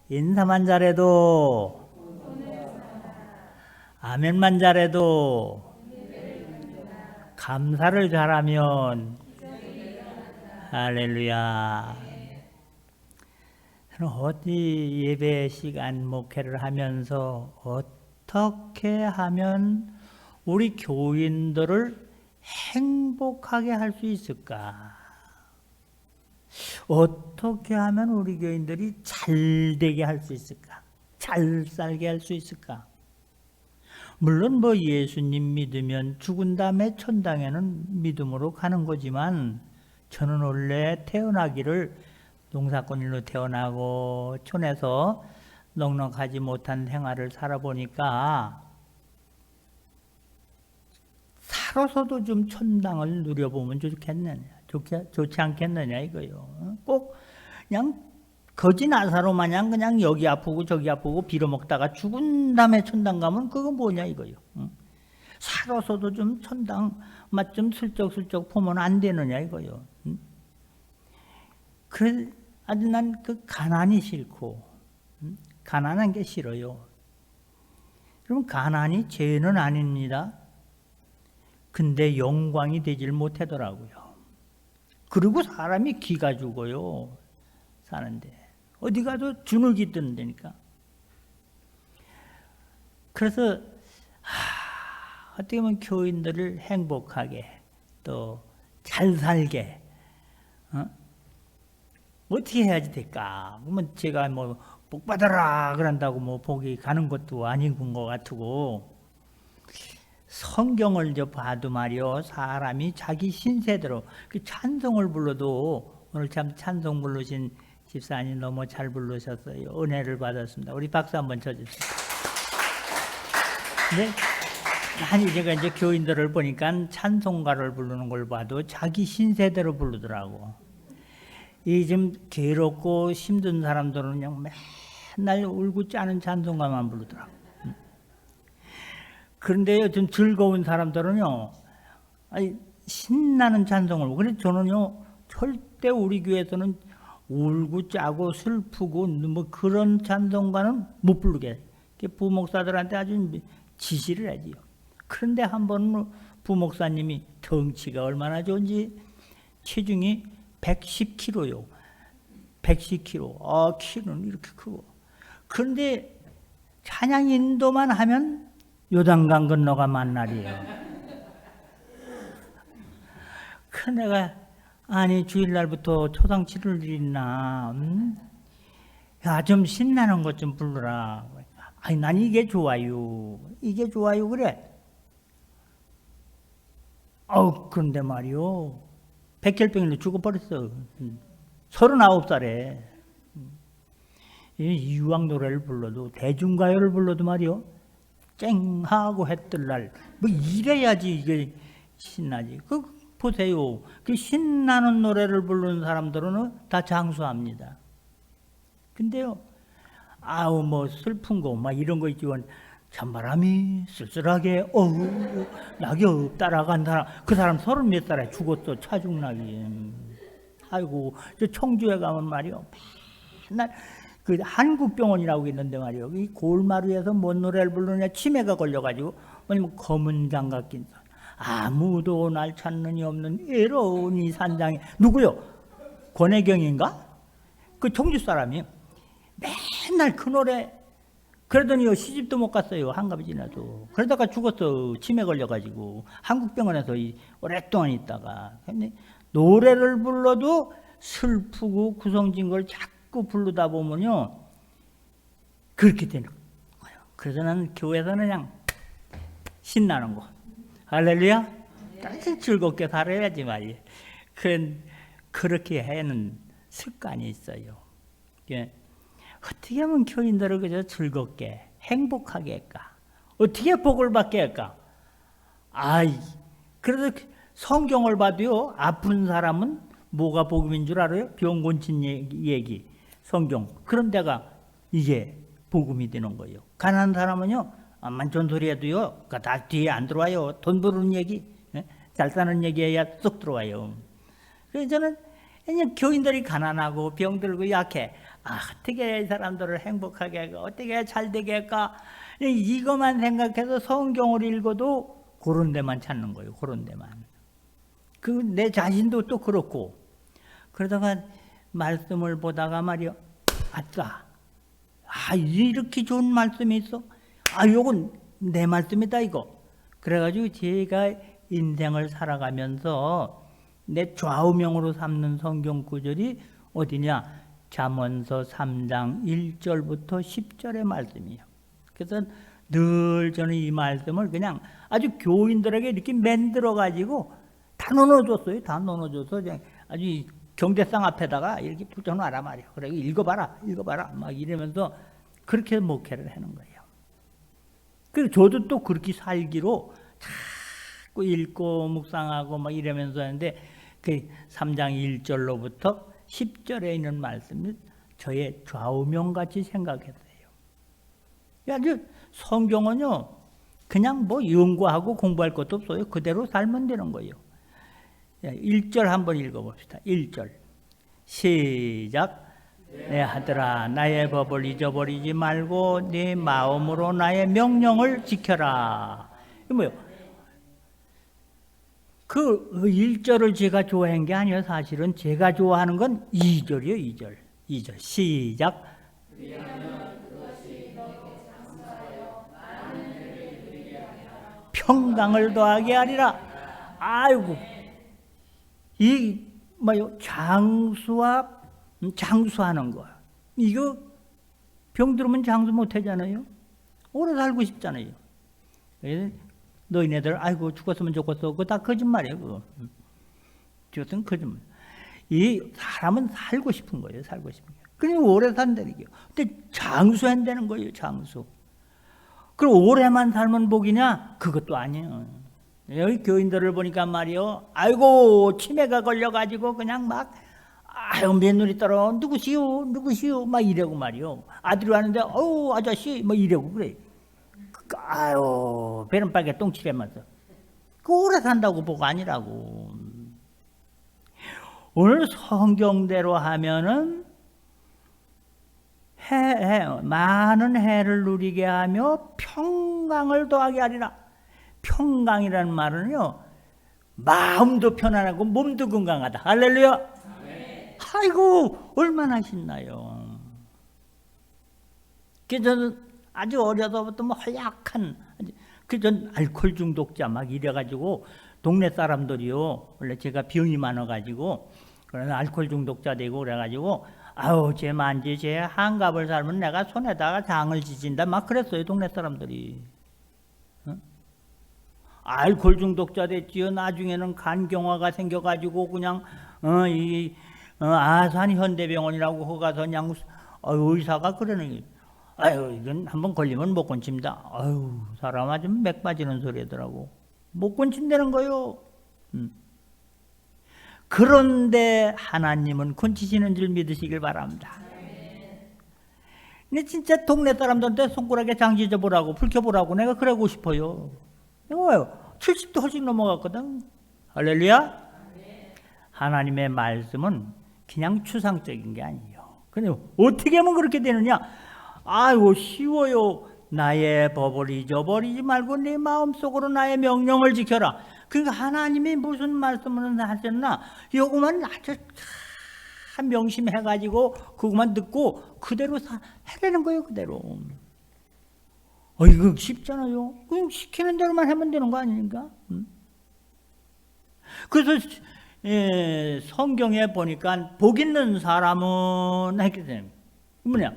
인사만 잘해도, 아멘만 잘해도, 감사를 잘하면, 할렐루야. 어디 예배 시간 목회를 하면서 어떻게 하면 우리 교인들을 행복하게 할 수 있을까? 어떻게 하면 우리 교인들이 잘 되게 할 수 있을까? 잘 살게 할 수 있을까? 물론 예수님 믿으면 죽은 다음에 천당에는 믿음으로 가는 거지만 저는 원래 태어나기를 농사꾼일로 태어나고 촌에서 넉넉하지 못한 생활을 살아보니까 살아서도 좀 천당을 누려보면 좋지 않겠느냐 이거요. 꼭 그냥 거지 나사로 마냥 그냥 여기 아프고 저기 아프고 빌어먹다가 죽은 다음에 천당 가면 그거 뭐냐 이거요. 살아서도 좀 천당 맛 좀 슬쩍슬쩍 보면 안 되느냐 이거요. 그래 아주 난 그 가난이 싫고 가난한 게 싫어요. 그럼 가난이 죄는 아닙니다. 근데 영광이 되질 못하더라고요. 그리고 사람이 기가 죽어요. 사는데 어디 가도 주눅이 드는다니까. 그래서 어떻게 보면 교인들을 행복하게 또 잘 살게 어떻게 해야지 될까? 그러면 제가 복 받아라 그런다고 복이 가는 것도 아닌 것 같고, 성경을 봐도 말이요, 사람이 자기 신세대로 그 찬송을 불러도 오늘 참 찬송 부르신 집사님 너무 잘 부르셨어요. 은혜를 받았습니다. 우리 박수 한번 쳐주세요. 네? 아니 제가 이제 교인들을 보니까 찬송가를 부르는 걸 봐도 자기 신세대로 부르더라고. 이 좀 괴롭고 힘든 사람들은 그냥 맨날 울고 짜는 찬송가만 부르더라고. 그런데 좀 즐거운 사람들은요, 아니, 신나는 찬송을. 그래서 저는요, 절대 우리 교회에서는 울고 짜고 슬프고 그런 찬송가는 못 부르게. 부목사들한테 아주 지시를 하지요. 그런데 한 번 부목사님이 덩치가 얼마나 좋은지 체중이 110kg요. 110kg. 키는 이렇게 크고. 그런데 찬양 인도만 하면 요단강 건너가 만날이에요. 그 내가 아니 주일날부터 초상치를 드리나 야, 좀 신나는 것 좀 부르라. 아니 난 이게 좋아요. 이게 좋아요 그래. 그런데 말이요. 백혈병으로 죽어버렸어. 39살에. 이유왕 노래를 불러도 대중가요를 불러도 말이요. 쨍하고 해뜰날 이래야지 이게 신나지. 보세요. 그 신나는 노래를 부르는 사람들은 다 장수합니다. 근데요. 슬픈 거 이런 거 있지만 찬바람이 쓸쓸하게 낙엽 따라간 사람, 그 사람 30몇 살에 죽었어. 차중락이. 아이고 저 청주에 가면 말이요, 맨날 그 한국병원이라고 있는데 말이요, 이 골마루에서 뭔 노래를 부르느냐 치매가 걸려가지고 검은 장갑 낀 사람, 아무도 날 찾는 이 없는 외로운 이 산장에 누구요? 권혜경인가? 그 청주 사람이 맨날 그 노래. 그러더니 시집도 못 갔어요. 한갑이 지나도. 그러다가 죽었어. 치매 걸려가지고. 한국병원에서 오랫동안 있다가. 근데 노래를 불러도 슬프고 구성진 걸 자꾸 부르다 보면요, 그렇게 되는 거예요. 그래서 나는 교회에서는 그냥 신나는 거. 할렐루야? 즐겁게 살아야지 말이에요. 그렇게 하는 습관이 있어요. 어떻게 하면 교인들을 그저 즐겁게 행복하게 할까? 어떻게 복을 받게 할까? 그래서 성경을 봐도요, 아픈 사람은 뭐가 복음인 줄 알아요? 병 고친 얘기 성경. 그런 데가 이게 복음이 되는 거예요. 가난한 사람은요, 암만 존소리 해도요, 다 뒤에 안 들어와요. 돈 버는 얘기, 잘 사는 얘기해야 쏙 들어와요. 그래서 저는 그냥 교인들이 가난하고 병들고 약해, 어떻게 이 사람들을 행복하게 할까? 어떻게 잘 되게 할까? 이것만 생각해서 성경을 읽어도 그런 데만 찾는 거예요. 그런 데만. 내 자신도 또 그렇고. 그러다가 말씀을 보다가 말이요. 아싸. 이렇게 좋은 말씀이 있어? 요건 내 말씀이다, 이거. 그래가지고 제가 인생을 살아가면서 내 좌우명으로 삼는 성경 구절이 어디냐? 잠언서 3장 1절부터 10절의 말씀이에요. 그래서 늘 저는 이 말씀을 그냥 아주 교인들에게 이렇게 만들어가지고 다 넣어줬어요. 다 넣어줘서 아주 경대상 앞에다가 이렇게 붙여놔라 말이에요. 그래 읽어봐라, 읽어봐라 막 이러면서 그렇게 목회를 하는 거예요. 그리고 저도 또 그렇게 살기로 자꾸 읽고 묵상하고 막 이러면서 하는데 그 3장 1절로부터 10절에 있는 말씀을 저의 좌우명같이 생각했어요. 아주 성경은요 그냥 뭐 연구하고 공부할 것도 없어요. 그대로 살면 되는 거예요. 1절 한번 읽어봅시다. 1절 시작. 내 아들아 나의 법을 잊어버리지 말고 네 마음으로 나의 명령을 지켜라. 이거 뭐예요? 그 1절을 제가 좋아한 게 아니에요. 사실은 제가 좋아하는 건 2절이에요. 2절. 2절 시작. 평강을 더하게 하리라. 아이고 이 뭐요? 장수하는 거. 이거 병 들으면 장수 못 하잖아요. 오래 살고 싶잖아요. 너희네들 아이고 죽었으면 좋겠어. 그거 다 거짓말이에요. 그거. 죽었으면 거짓말. 이 사람은 살고 싶은 거예요. 살고 싶은 거. 그냥 오래 산다는 거예요. 근데 장수한다는 거예요. 장수. 그럼 오래만 살면 복이냐? 그것도 아니에요. 여기 교인들을 보니까 말이요. 아이고 치매가 걸려가지고 그냥 막 며느리 따라 누구시오 누구시오 막 이러고 말이요. 아들이 왔는데 아저씨 뭐 이러고 그래. 아유 베른박에 똥칠하면서 그 오래 산다고 복 아니라고. 오늘 성경대로 하면은 많은 해를 누리게 하며 평강을 더하게 하리라. 평강이라는 말은요 마음도 편안하고 몸도 건강하다. 할렐루야. 네. 아이고 얼마나 신나요. 저는 아주 어려서부터 뭐 허약한 전 알코올 중독자 막 이래가지고 동네 사람들이요 원래 제가 병이 많아가지고 그래서 알코올 중독자 되고 그래가지고 제 만지 제 한갑을 살면 내가 손에다가 장을 지진다 막 그랬어요 동네 사람들이. 알코올 중독자 됐지요. 나중에는 간경화가 생겨가지고 그냥 아산 현대병원이라고 거 가서 그냥 의사가 그러는 이건 한번 걸리면 못 건칩니다. 사람 아주 맥 빠지는 소리더라고. 못 건친다는 거요. 그런데 하나님은 건치시는 줄 믿으시길 바랍니다. 근데 진짜 동네 사람들한테 손가락에 장 지져보라고 불켜보라고 내가 그러고 싶어요. 이거요. 70도 훨씬 넘어갔거든. 할렐루야. 하나님의 말씀은 그냥 추상적인 게 아니에요. 근데 어떻게 하면 그렇게 되느냐? 쉬워요. 나의 법을 잊어버리지 말고 네 마음속으로 나의 명령을 지켜라. 그러니까 하나님이 무슨 말씀을 하셨나? 요거만 아주 명심해가지고 그것만 듣고 그대로 해내는 거예요. 그대로. 이거 쉽잖아요. 그냥 시키는 대로만 하면 되는 거 아닙니까? 그래서 성경에 보니까 복 있는 사람은 했기 때문에 뭐냐?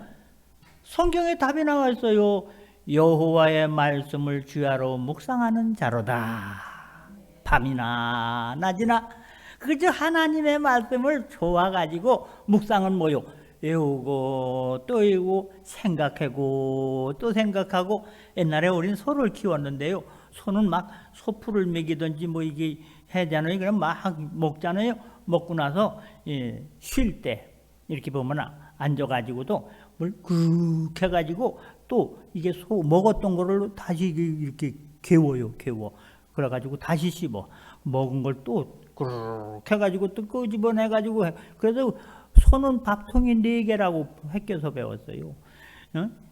성경에 답이 나와 있어요. 여호와의 말씀을 주야로 묵상하는 자로다. 밤이나 낮이나 그저 하나님의 말씀을 좋아가지고 묵상은 뭐요? 외우고 또 외우고 생각하고 또 생각하고. 옛날에 우리는 소를 키웠는데요. 소는 막 소풀을 먹이든지 뭐 이게 하잖아요. 그럼 막 먹잖아요. 먹고 나서 쉴 때 이렇게 보면 앉아가지고도 뭘 그렇게 해가지고 또 이게 소 먹었던 거를 다시 이렇게 개워요. 그래가지고 다시 씹어. 먹은 걸 또 그렇게 해가지고 또 끄집어내가지고 그래서 손은 밥통이 4개라고 획겨서 배웠어요.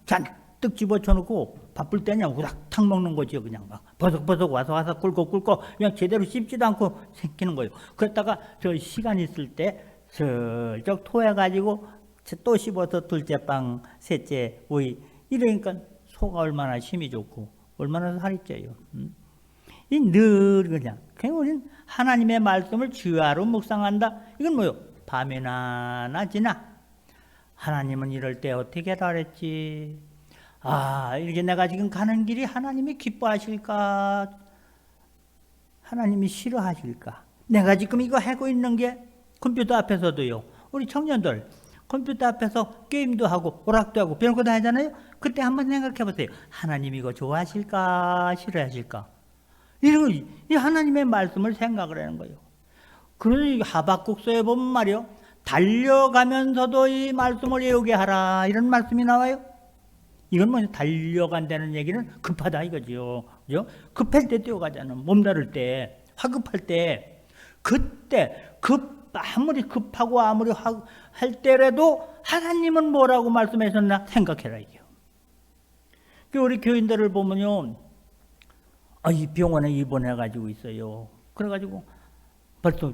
잔뜩 집어쳐놓고 바쁠 때냐 우락탕 먹는 거죠. 그냥 막 버석버석 와서 꿀꺽 그냥 제대로 씹지도 않고 생기는 거예요. 그랬다가 저 시간 있을 때 슬쩍 토해가지고 또 씹어서 둘째 빵, 셋째 오이 이러니까 소가 얼마나 힘이 좋고 얼마나 살이 쪄요. 이 늘 그냥 우리는 하나님의 말씀을 주야로 묵상한다. 이건 뭐요? 밤이나 낮이나 하나님은 이럴 때 어떻게 하라 그랬지? 이렇게 내가 지금 가는 길이 하나님이 기뻐하실까? 하나님이 싫어하실까? 내가 지금 이거 하고 있는 게 컴퓨터 앞에서도요. 우리 청년들 컴퓨터 앞에서 게임도 하고 오락도 하고 별거 다 하잖아요. 그때 한번 생각해 보세요. 하나님 이거 좋아하실까? 싫어하실까? 이 하나님의 말씀을 생각을 하는 거예요. 그러니 하박국서에 보면 말이요. 달려가면서도 이 말씀을 외우게 하라. 이런 말씀이 나와요. 이건 뭐냐? 달려간다는 얘기는 급하다 이거죠. 그죠? 급할 때 뛰어가잖아. 몸다를 때, 화급할 때, 그때 아무리 급하고 아무리 할 때라도 하나님은 뭐라고 말씀하셨나 생각해라 이게요. 우리 교인들을 보면요, 이 병원에 입원해가지고 있어요. 그래가지고 벌써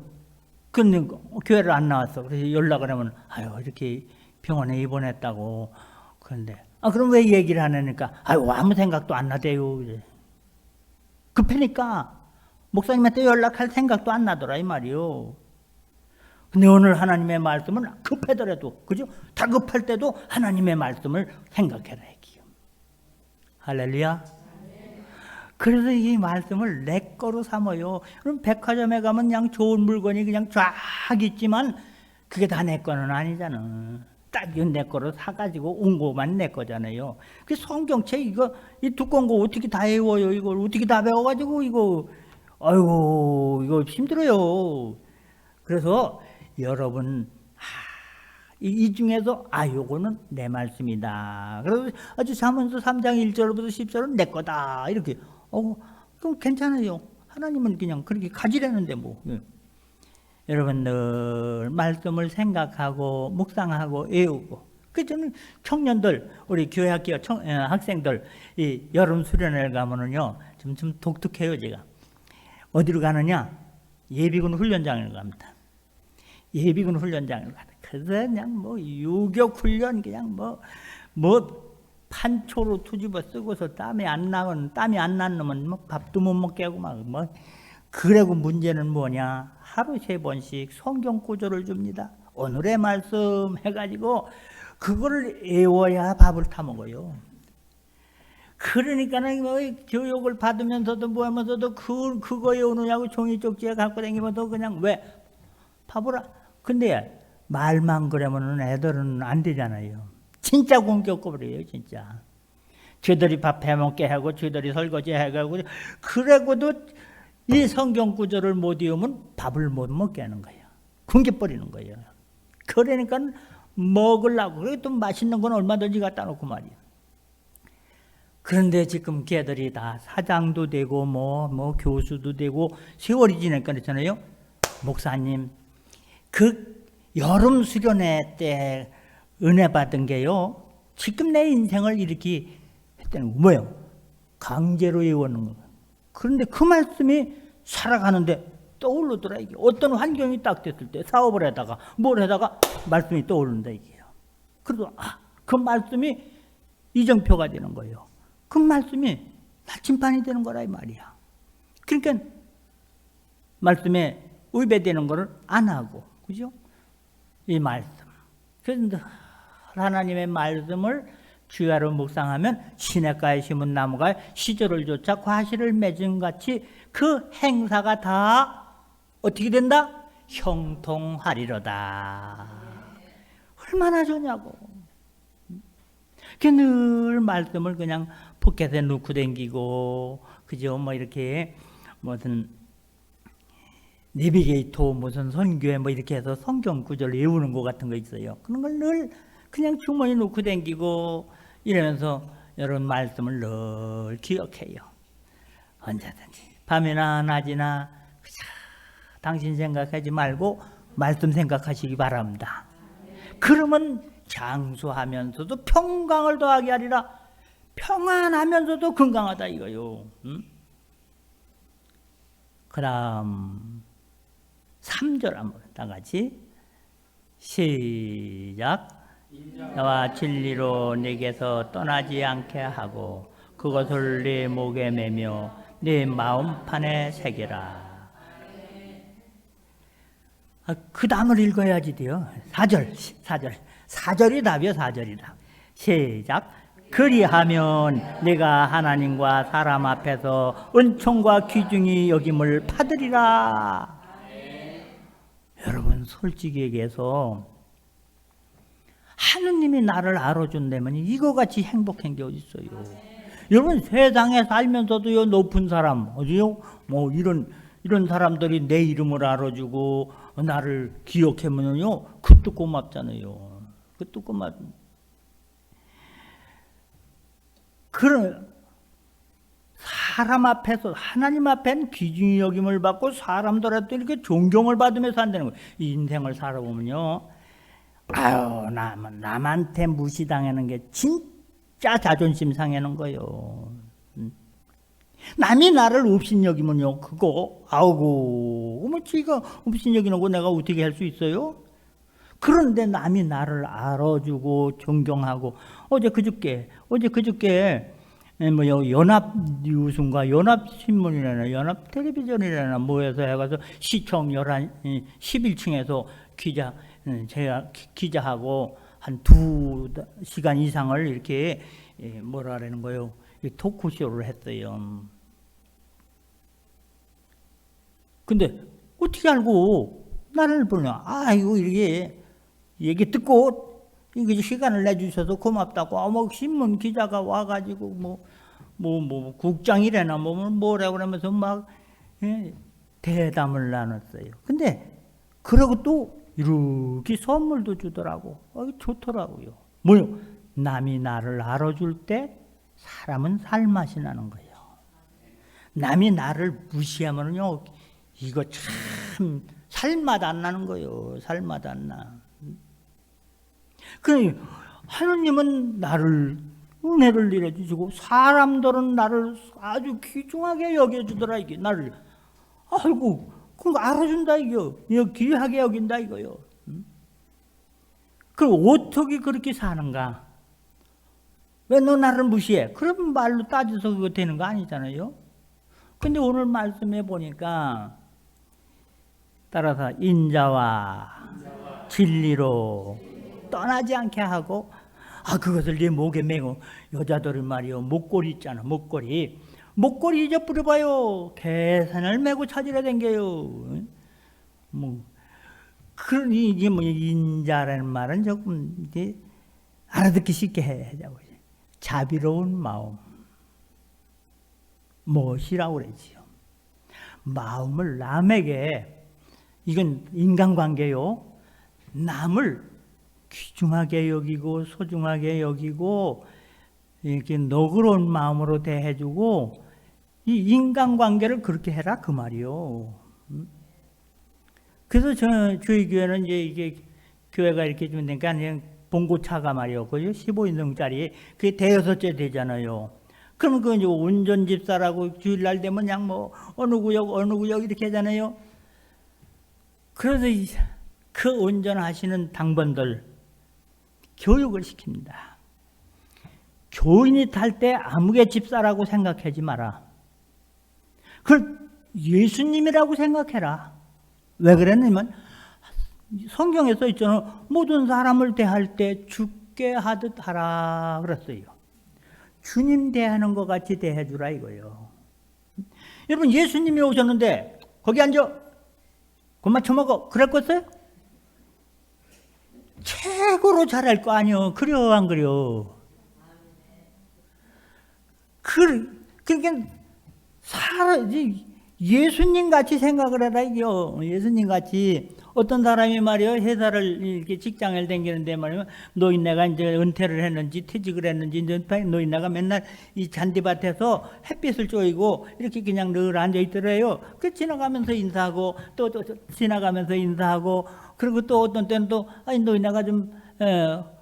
근데 교회를 안 나왔어. 그래서 연락을 하면 이렇게 병원에 입원했다고. 그런데 그럼 왜 얘기를 안 하니까 아무 생각도 안 나대요. 급하니까 목사님한테 연락할 생각도 안 나더라 이 말이요. 근데 오늘 하나님의 말씀은 급하더라도 그죠? 다급할 때도 하나님의 말씀을 생각해라 얘기요. 할렐루야. 그래서 이 말씀을 내 거로 삼아요. 그럼 백화점에 가면 그냥 좋은 물건이 그냥 쫙 있지만 그게 다 내 거는 아니잖아. 딱 내 거로 사가지고 온 거만 내 거잖아요. 그 성경책 이 두꺼운 거 어떻게 다 외워요? 이걸 어떻게 다 배워가지고 이거 힘들어요. 그래서 여러분 이 중에서 요거는 내 말씀이다. 그래서 아주 잠언서 3장 1절부터 10절은 내 거다. 이렇게 그럼 괜찮아요. 하나님은 그냥 그렇게 가지라는데 뭐. 여러분 늘 말씀을 생각하고 묵상하고 외우고. 그 저는 청년들 우리 교회 학교 학생들 이 여름 수련회를 가면은요 좀 독특해요. 제가 어디로 가느냐? 예비군 훈련장을 갑니다. 예비군 훈련장을 가다. 그래서 그냥 유격 훈련 그냥 판초로 투집어 쓰고서 땀이 안 난 놈은 밥도 못 먹게 하고 그래고 문제는 뭐냐? 하루 3번씩 성경 구절을 줍니다. 오늘의 말씀 해가지고 그거를 외워야 밥을 타 먹어요. 그러니까는 교육을 받으면서도 뭐 하면서도 그거 외우느냐고 종이 쪽지에 갖고 다니면서 그냥 왜 밥을 근데 말만 그러면은 애들은 안 되잖아요. 진짜 공격거리예요, 진짜. 쟤들이 밥 해먹게 하고 쟤들이 설거지 해가고 그래고도 이 성경 구절을 못 외우면 밥을 못 먹게 하는 거예요. 굶겨버리는 거예요. 그러니까 먹으려고 그래 또 맛있는 건 얼마든지 갖다 놓고 말이에요. 그런데 지금 걔들이 다 사장도 되고 교수도 되고 세월이 지니까 그렇잖아요. 목사님 그 여름 수련회 때 은혜 받은 게요. 지금 내 인생을 이렇게 했다는 거 뭐예요? 강제로 외우는 거. 그런데 그 말씀이 살아가는데 떠오르더라 이게. 어떤 환경이 딱 됐을 때 사업을 하다가 뭘 하다가 말씀이 떠오른다 이게요. 그래서 그 말씀이 이정표가 되는 거예요. 그 말씀이 나침반이 되는 거라 이 말이야. 그러니까 말씀에 위배되는 거를 안 하고 그죠? 이 말씀. 그래서 하나님의 말씀을 주야로 묵상하면 시냇가에 심은 나무가 시절을 쫓아 과실을 맺은 같이 그 행사가 다 어떻게 된다? 형통하리로다. 얼마나 좋냐고. 늘 말씀을 그냥 포켓에 넣고 댕기고 그죠? 이렇게 무슨 내비게이터 무슨 선교에 이렇게 해서 성경 구절 외우는 것 같은 거 있어요. 그런 걸 늘 그냥 주머니에 놓고 댕기고 이러면서 여러분 말씀을 늘 기억해요. 언제든지 밤이나 낮이나 당신 생각하지 말고 말씀 생각하시기 바랍니다. 그러면 장수하면서도 평강을 더하게 하리라. 평안하면서도 건강하다 이거요. 그 다음 3절 한번 다 같이 시작. 나와 진리로 네게서 떠나지 않게 하고 그것을 네 목에 매며 네 마음판에 새겨라. 그 다음을 읽어야지 돼요. 4절이 답이요. 4절이 답. 시작. 그리하면 내가 하나님과 사람 앞에서 은총과 귀중히 여김을 받으리라. 여러분 솔직히 얘기해서 하느님이 나를 알아준다면 이거같이 행복한 게 어디 있어요. 여러분 세상에 살면서도요 높은 사람 어디요? 뭐 이런 사람들이 내 이름을 알아주고 나를 기억하면요 그것도 고맙잖아요. 그것도 고맙. 그런 사람 앞에서 하나님 앞엔 귀중히 여김을 받고 사람들한테 이렇게 존경을 받으면서 산다는 거예요. 이 인생을 살아보면요, 아유 남한테 무시당하는 게 진짜 자존심 상하는 거예요. 남이 나를 업신여기면요 그거 아우고 뭐 지가 업신여기는 거 내가 어떻게 할 수 있어요? 그런데 남이 나를 알아주고 존경하고 어제 그저께 뭐 연합뉴스인가 연합신문이라나 연합텔레비전이라나 뭐해서 해가서 시청 11층에서 제가 기자하고 한 2시간 이상을 이렇게 뭐라는 거예요. 토크쇼를 했어요. 근데 어떻게 알고 나를 보냐? 이거 이렇게 얘기 듣고 이게 시간을 내주셔서 고맙다고. 뭐 신문 기자가 와가지고 뭐 국장이래나 뭐라고 그러면서 막 대담을 나눴어요. 근데 그러고 또 이렇게 선물도 주더라고. 좋더라고요. 뭐요? 남이 나를 알아줄 때 사람은 살맛이 나는 거예요. 남이 나를 무시하면요 이거 참 살맛 안 나는 거예요. 살맛 안 나. 그러니 하느님은 나를 은혜를 내려주시고 사람들은 나를 아주 귀중하게 여겨주더라. 이게 나를 아이고 그거 알아준다 이거 귀하게 여긴다 이거요. 그럼 어떻게 그렇게 사는가? 왜 너 나를 무시해? 그런 말로 따져서 그거 되는 거 아니잖아요. 근데 오늘 말씀해 보니까 따라서 인자와 진리로 떠나지 않게 하고 그것을 네 목에 매고 여자들은 말이요 목걸이 있잖아. 목걸이 잊어버려봐요. 계산을 메고 찾으러 댕겨요. 그러니 이게 인자라는 말은 조금 이제 알아듣기 쉽게 하자고. 자비로운 마음. 무엇이라고 그러지요? 마음을 남에게, 이건 인간관계요. 남을 귀중하게 여기고 소중하게 여기고 이렇게 너그러운 마음으로 대해주고 이 인간관계를 그렇게 해라 그 말이요. 그래서 저희 교회는 이게 교회가 이렇게 좀 되니까 그냥 봉고차가 말이요. 그죠? 15인승짜리 그게 대여섯째 되잖아요. 그럼 그 이제 온전 집사라고 주일날 되면 그냥 뭐 어느 구역 이렇게 하잖아요. 그래서 그 온전하시는 당번들 교육을 시킵니다. 교인이 탈 때 아무개 집사라고 생각하지 마라. 그걸 예수님이라고 생각해라. 왜 그랬냐면 성경에 써 있잖아. 모든 사람을 대할 때 주께 하듯 하라 그랬어요. 주님 대하는 것 같이 대해주라 이거예요. 여러분 예수님이 오셨는데 거기 앉아 그만 처먹어 그랬겠어요? 최고로 잘할 거 아니요. 그려 안 그려? 그러니까 예수님 같이 생각을 해라 이게요. 예수님 같이 어떤 사람이 말이요 회사를 이렇게 직장을 다니는데 말이요 노인네가 이제 은퇴를 했는지 퇴직을 했는지 노인네가 맨날 이 잔디밭에서 햇빛을 쬐고 이렇게 그냥 늘 앉아 있더래요. 그 지나가면서 인사하고 또 지나가면서 인사하고 그리고 또 어떤 때는 또 노인네가 좀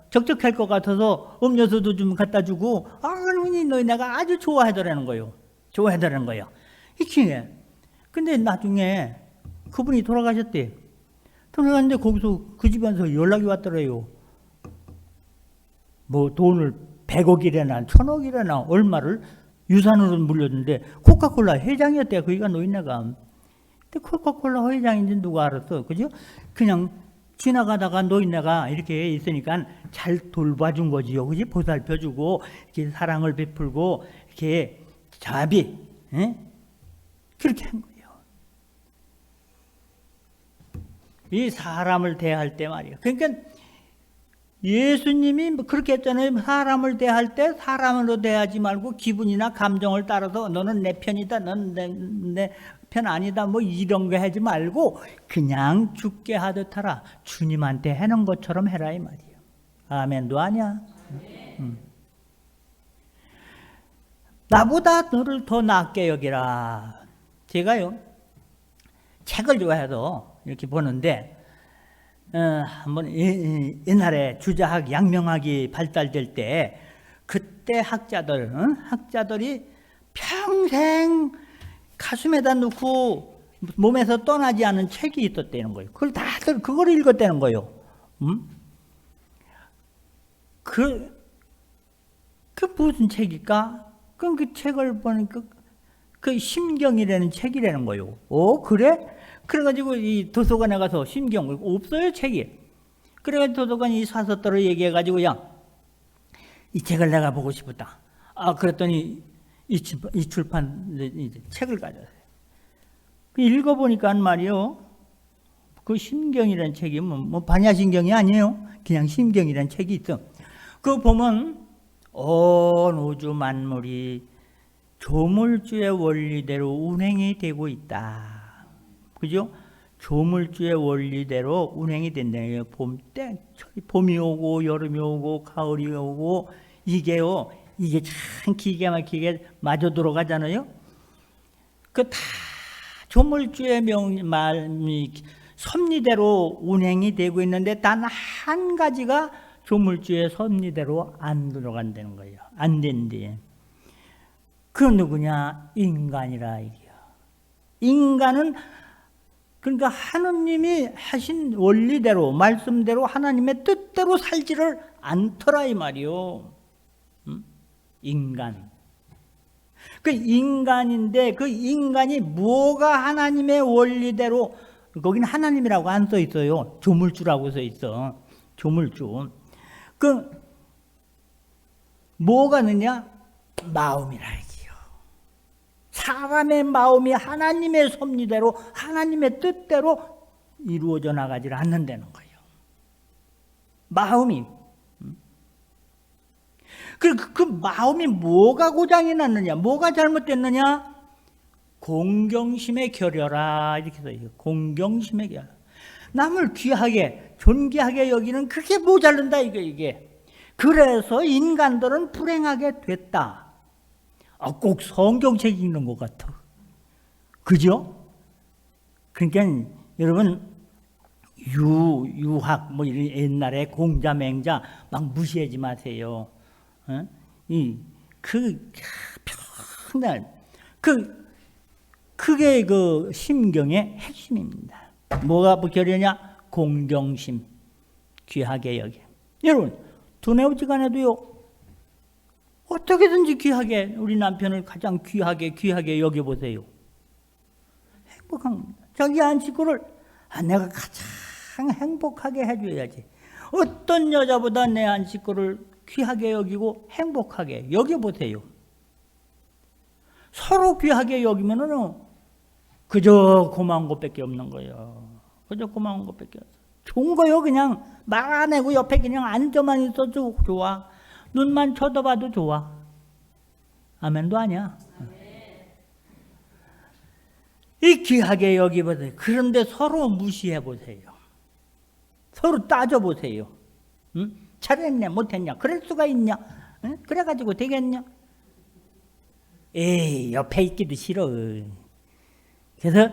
적적할 것 같아서 음료수도 좀 갖다 주고, 그러니 너희네가 아주 좋아하더라는 거요. 좋아하더라는 거요. 이게. 근데 나중에 그분이 돌아가셨대. 돌아갔는데 거기서 그 집안에서 연락이 왔더래요. 뭐 돈을 100억이래나 1000억이래나 얼마를 유산으로 물렸는데 코카콜라 회장이었대요. 그이가 노인네가. 근데 코카콜라 회장인지 누가 알았어. 그죠? 그냥 지나가다가 노인네가 이렇게 있으니까 잘 돌봐준 거지요. 그지? 보살펴주고, 이렇게 사랑을 베풀고, 이렇게 자비, 그렇게 한 거예요. 이 사람을 대할 때 말이에요. 그러니까 예수님이 그렇게 했잖아요. 사람을 대할 때 사람으로 대하지 말고 기분이나 감정을 따라서 너는 내 편이다, 너는 내 편 아니다, 뭐 이런 거 하지 말고 그냥 죽게 하듯 하라. 주님한테 해는 것처럼 해라 이 말이에요. 아멘도 아니야. 나보다 너를 더 낫게 여기라. 제가요 책을 좋아해서 이렇게 보는데 한번 옛날에 주자학 양명학이 발달될 때 그때 학자들이 평생 가슴에다 넣고 몸에서 떠나지 않은 책이 있었다는 거예요. 그걸 다들 그걸 읽었다는 거예요. 그 무슨 책일까? 그럼 그 책을 보니까 그 심경이라는 책이라는 거예요. 그래? 그래가지고 이 도서관에 가서 심경 없어요 책이. 그래가지고 도서관이 사서들을 얘기해가지고 이 책을 내가 보고 싶었다. 그랬더니 이 출판 책을 가져왔어요. 읽어보니까 말이요. 그 심경이라는 책이 뭐 반야심경이 아니에요. 그냥 심경이라는 책이 있어. 그거 보면 온 우주 만물이 조물주의 원리대로 운행이 되고 있다. 그죠? 조물주의 원리대로 운행이 된다는 봄 때, 봄이 오고 여름이 오고 가을이 오고 이게 참 기가 막히게 마저 들어가잖아요. 그 다 조물주의 말이 섭리대로 운행이 되고 있는데 단 한 가지가 조물주의 섭리대로 안 들어간다는 거예요. 안 된대. 그 누구냐? 인간이라 이게요. 인간은 그러니까 하느님이 하신 원리대로 말씀대로 하나님의 뜻대로 살지를 않더라 이 말이요. 인간. 그 인간인데 그 인간이 뭐가 하나님의 원리대로 거기는 하나님이라고 안 써 있어요. 조물주라고 써 있어. 조물주. 그 뭐가 느냐? 마음이라 이게요. 사람의 마음이 하나님의 섭리대로 하나님의 뜻대로 이루어져 나가지 않는다는 거예요. 마음이. 그 마음이 뭐가 고장이 났느냐? 뭐가 잘못됐느냐? 공경심에 겨려라 이렇게 써 있어요. 공경심에 겨려. 남을 귀하게 존귀하게 여기는 그게 모자른다 이게. 그래서 인간들은 불행하게 됐다. 꼭 성경책 읽는 것 같아. 그죠? 그러니까 여러분 유학 뭐 이런 옛날에 공자 맹자 막 무시하지 마세요. 그게 그 심경의 핵심입니다. 뭐가 결여냐? 공경심, 귀하게 여겨. 여러분 두뇌오지간에도요 어떻게든지 귀하게 우리 남편을 가장 귀하게 여겨보세요. 행복한 겁니다. 자기 안식구를 내가 가장 행복하게 해줘야지. 어떤 여자보다 내 안식구를 귀하게 여기고 행복하게 여겨보세요. 서로 귀하게 여기면은 그저 고마운 것밖에 없는 거예요. 그저 고마운 것밖에 없어요. 좋은 거요. 그냥 말 안 하고 옆에 그냥 앉아만 있어도 좋아. 눈만 쳐다봐도 좋아. 아멘도 아니야. 이 귀하게 여기보세요. 그런데 서로 무시해보세요. 서로 따져보세요. 응? 잘했냐 못했냐 그럴 수가 있냐? 응? 그래가지고 되겠냐? 에이 옆에 있기도 싫어. 그래서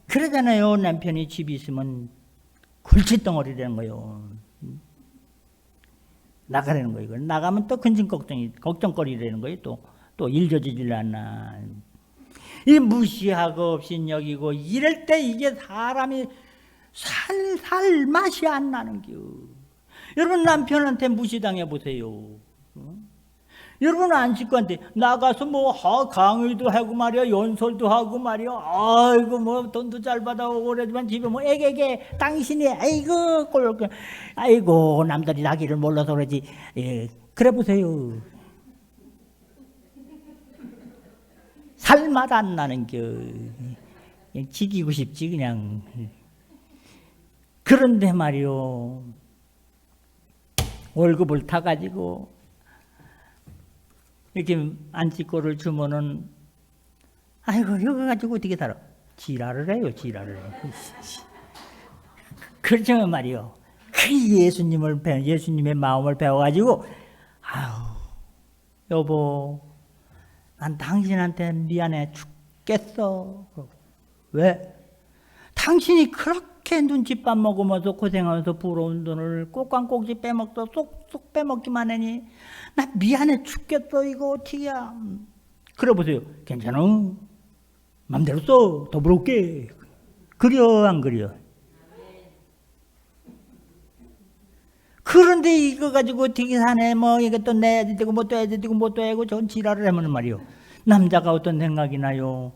그러잖아요. 남편이 집에 있으면 골칫덩어리 되는 거예요. 나가라는 거예요. 이걸 나가면 또 근심 걱정거리라는 거예요. 또 일저지질 않나. 이 무시하고 없인 여기고 이럴 때 이게 사람이 살 맛이 안 나는 겨. 여러분 남편한테 무시당해 보세요. 여러분 안식구한테 나가서 뭐 강의도 하고 말이야, 연설도 하고 말이야, 아이고 뭐 돈도 잘 받아오고 그러지만 집에 뭐 애게게 당신이 아이고 꼴 아이고 남들이 나기를 몰라서 그러지. 예, 그래 보세요. 살맛 안 나는 겨. 그냥 지기고 싶지 그냥. 그런데 말이요, 월급을 타가지고 이렇게 안식구를 주면은 아이고 이거 가지고 어떻게 살아? 지랄을 해요, 지랄을. 그렇지만 말이요, 예수님의 마음을 배워가지고 아유 여보 난 당신한테 미안해 죽겠어. 왜? 당신이 그렇게 눈칫밥 먹으면서 고생하면서 부러운 돈을 꼭광꼭지 빼먹다 쏙쏙 빼먹기만 하니 나 미안해 죽겠어. 이거 어떻게야. 그래 보세요. 괜찮아. 맘대로 써. 더 부러울게. 그려 안 그려? 그런데 이거 가지고 어떻게 사네. 뭐 이것도 내야 되고 뭐 또 해야 되고 뭐 또 해고 전 지랄을 하면 말이요. 남자가 어떤 생각이 나요?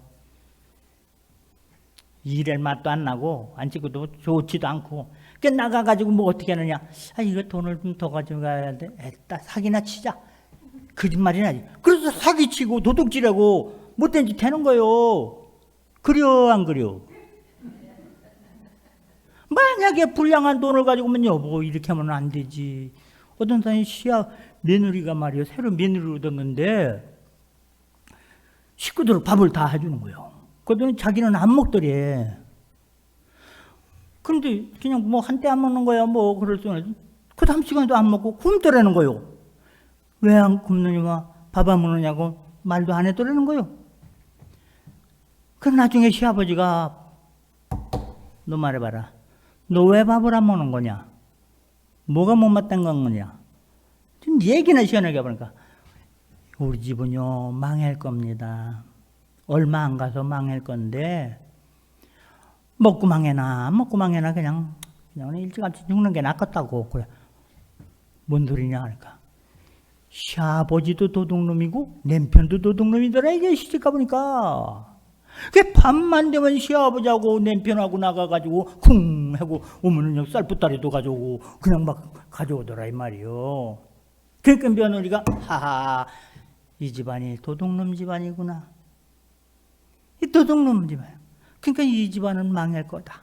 일할 맛도 안 나고 안식구도 좋지도 않고 그 나가가지고 뭐 어떻게 하느냐. 아 이거 돈을 좀 더 가지고 가야 돼. 에따 사기나 치자. 거짓말이 나지. 그래서 사기치고 도둑질하고 못된 짓 하는 거요. 그려 안 그려? 만약에 불량한 돈을 가지고면 여보 이렇게 하면 안 되지. 어떤 사람이 시아 며느리가 말이요, 새로 며느리를 얻었는데 식구들 밥을 다 해주는 거예요. 그랬더니 자기는 안 먹더래. 그런데 그냥 뭐 한때 안 먹는 거야 뭐 그럴 수는. 그 다음 시간에도 안 먹고 굶더라는 거예요. 왜 안 굶느냐, 밥 안 먹느냐고 말도 안 해더라는 거예요. 그 나중에 시아버지가 너 말해봐라. 너 왜 밥을 안 먹는 거냐? 뭐가 못마땅한 거냐? 좀 얘기나 시원하게 해보니까 우리 집은요 망할 겁니다. 얼마 안 가서 망할 건데 먹고 망해나 그냥 일찌감치 죽는 게 낫겠다고. 그래. 뭔 소리냐 하니까 시아버지도 도둑놈이고 남편도 도둑놈이더라 이게 시집가 보니까. 그 밤만 되면 시아버지하고 남편하고 나가가지고 쿵 하고 오면은 쌀뿌다리도 가져오고 그냥 막 가져오더라 이 말이요. 그러니까 며느리가 하하 이 집안이 도둑놈 집안이구나. 이 도둑놈 집안. 그러니까 이 집안은 망할 거다.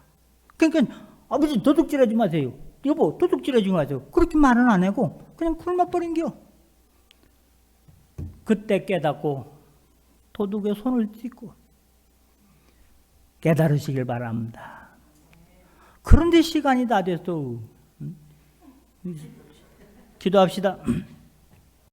그러니까 아버지 도둑질하지 마세요. 여보 도둑질하지 마세요. 그렇게 말은 안 하고 그냥 굶어버린겨. 그때 깨닫고 도둑의 손을 씻고 깨달으시길 바랍니다. 그런데 시간이 다 됐어. 기도합시다.